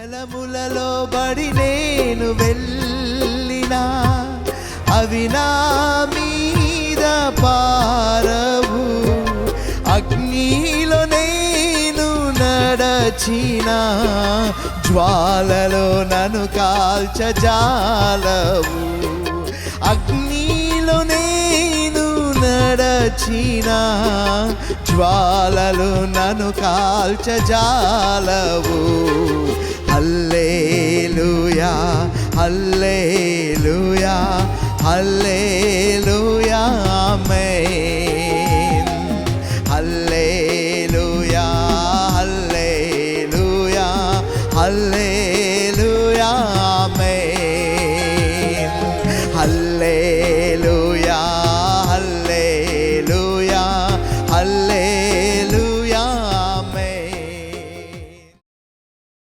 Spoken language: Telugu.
జలములలో బడి నేను వెళ్ళినా అవి నా మీద పారవు, అగ్నిలో నేను నడచిన జ్వాలలో నన్ను కాల్చజాలవు, అగ్నిలో నేను నడచిన జ్వాలలు నన్ను కాల్చజాలవు. హల్లెలూయా హల్లెలూయా హల్లెలూయా ఆమేన్. హల్లెలూయా హల్లెలూయా హల్లెలూయా